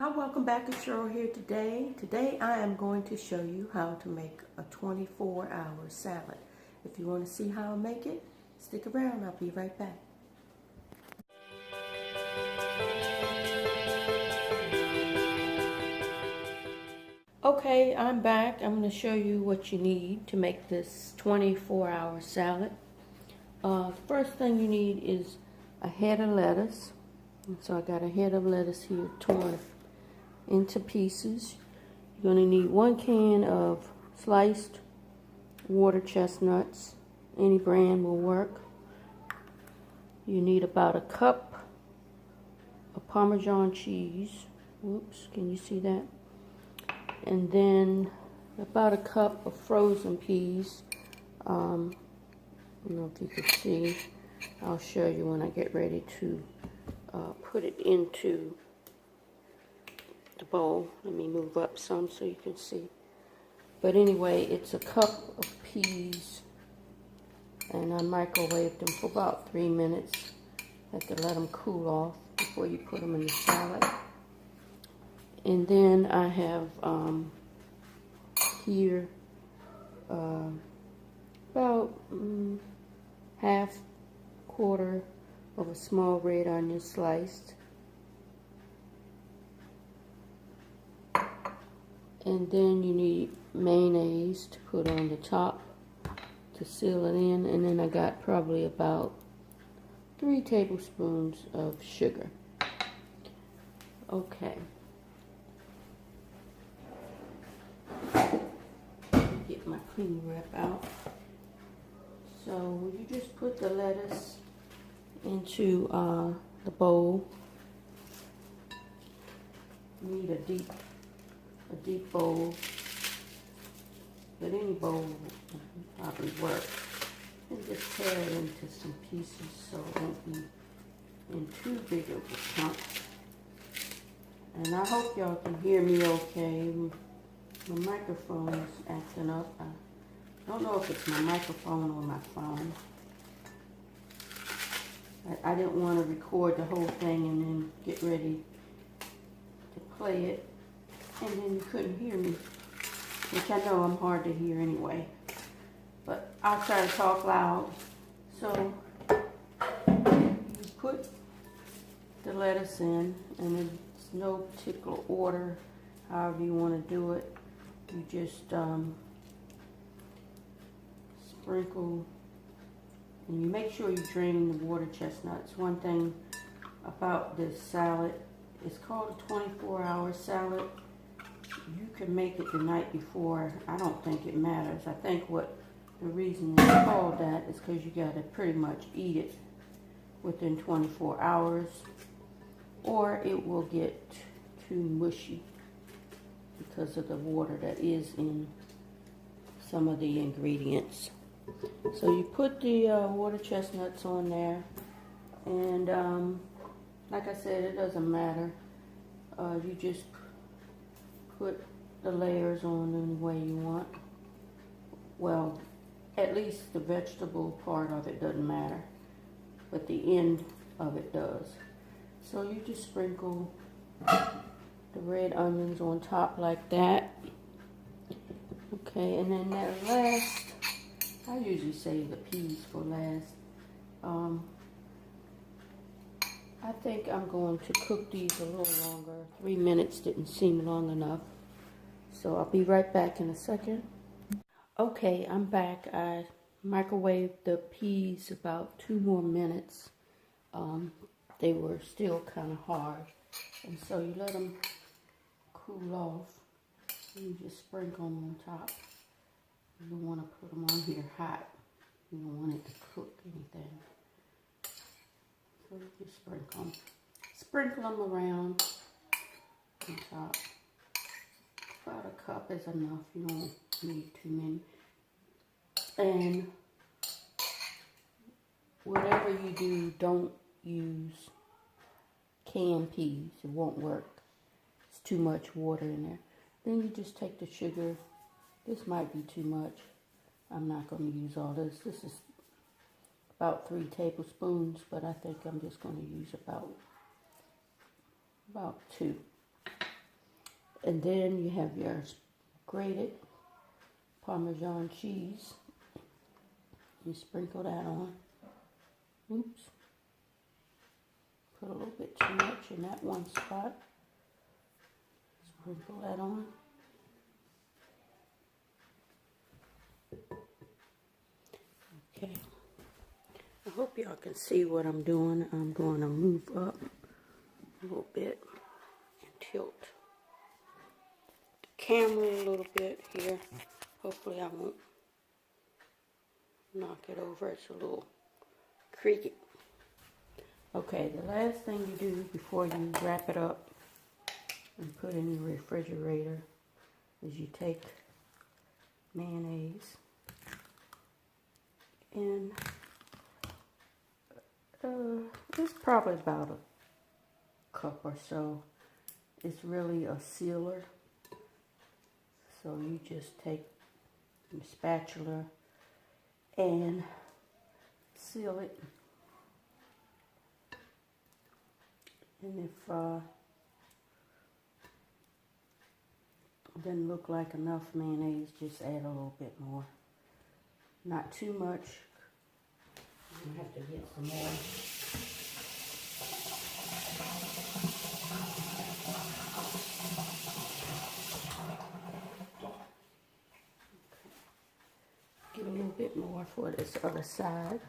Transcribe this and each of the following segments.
Hi, welcome back. It's Cheryl here today. Today I am going to show you how to make a 24-hour salad. If you want to see how I make it, stick around. I'll be right back. Okay, I'm back. I'm going to show you what you need to make this 24-hour salad. First thing you need is a head of lettuce. And so I got a head of lettuce here torn into pieces. You're going to need 1 can of sliced water chestnuts. Any brand will work. You need about a cup of Parmesan cheese. Whoops, can you see that? And then about a cup of frozen peas. I don't know if you can see. I'll show you when I get ready to put it into the bowl. Let me move up some so you can see. But anyway, it's a cup of peas, and I microwaved them for about 3 minutes. Have to let them cool off before you put them in the salad. And then I have here about half quarter of a small red onion sliced. And then you need mayonnaise to put on the top to seal it in. And then I got probably about 3 tablespoons of sugar. Okay. Get my clean wrap out. So you just put the lettuce into the bowl. You need a deep bowl, but any bowl will probably work. And just tear it into some pieces so it won't be in too big of a chunk. And I hope y'all can hear me okay. My microphone is acting up. I don't know if it's my microphone or my phone. I didn't want to record the whole thing and then get ready to play it, and then you couldn't hear me, which I know I'm hard to hear anyway. But I'll try to talk loud. So you put the lettuce in, and it's no particular order, however you want to do it. You just sprinkle, and you make sure you drain the water chestnuts. One thing about this salad, it's called a 24-hour salad. You can make it the night before. I don't think it matters. I think the reason it's called that is because you got to pretty much eat it within 24 hours, or it will get too mushy because of the water that is in some of the ingredients. So you put the water chestnuts on there, and like I said, it doesn't matter. You just put the layers on any way you want. Well, at least the vegetable part of it doesn't matter, but the end of it does. So you just sprinkle the red onions on top like that. Okay, and then that last, I usually save the peas for last. I think I'm going to cook these a little longer. 3 minutes didn't seem long enough. So I'll be right back in a second. Okay, I'm back. I microwaved the peas about 2 more minutes. They were still kind of hard. And so you let them cool off. And you just sprinkle them on top. You don't want to put them on here hot. You don't want it to cook anything. So you just sprinkle them. Sprinkle them around on top. About a cup is enough. You don't need too many. And whatever you do, don't use canned peas. It won't work. It's too much water in there. Then you just take the sugar. This might be too much. I'm not going to use all this. This is about 3 tablespoons, but I think I'm just going to use about 2. And then you have your grated Parmesan cheese. You sprinkle that on. Oops. Put a little bit too much in that one spot. Sprinkle that on. Okay. I hope y'all can see what I'm doing. I'm going to move up a little bit and tilt the camera a little bit here. Hopefully I won't knock it over. It's a little creaky. Okay, the last thing you do before you wrap it up and put it in the refrigerator is you take mayonnaise and it's probably about a cup or so. It's really a sealer, so you just take your spatula and seal it. And if it doesn't look like enough mayonnaise, just add a little bit more. Not too much. I'm gonna have to get some more. Get a little bit more for this other side.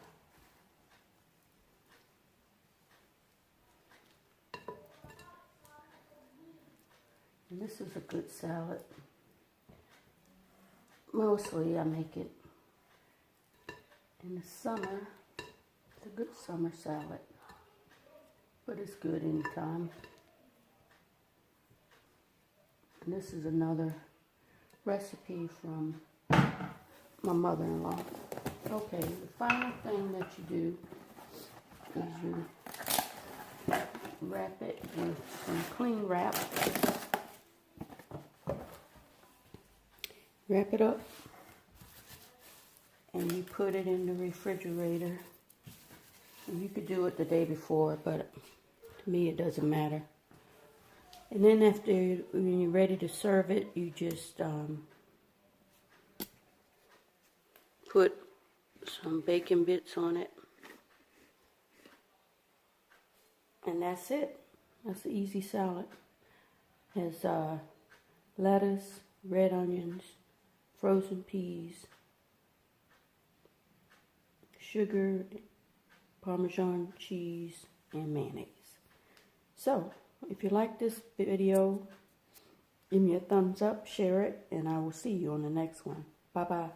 And this is a good salad. Mostly I make it in the summer. It's a good summer salad, but it's good anytime. And this is another recipe from my mother-in-law. Okay, the final thing that you do is you wrap it with some cling wrap. Wrap it up and you put it in the refrigerator. And you could do it the day before, but to me it doesn't matter. And then after, when you're ready to serve it, you just put some bacon bits on it. And that's it. That's an easy salad. It has lettuce, red onions, frozen peas, sugar, Parmesan cheese, and mayonnaise. So, if you like this video, give me a thumbs up, share it, and I will see you on the next one. Bye-bye.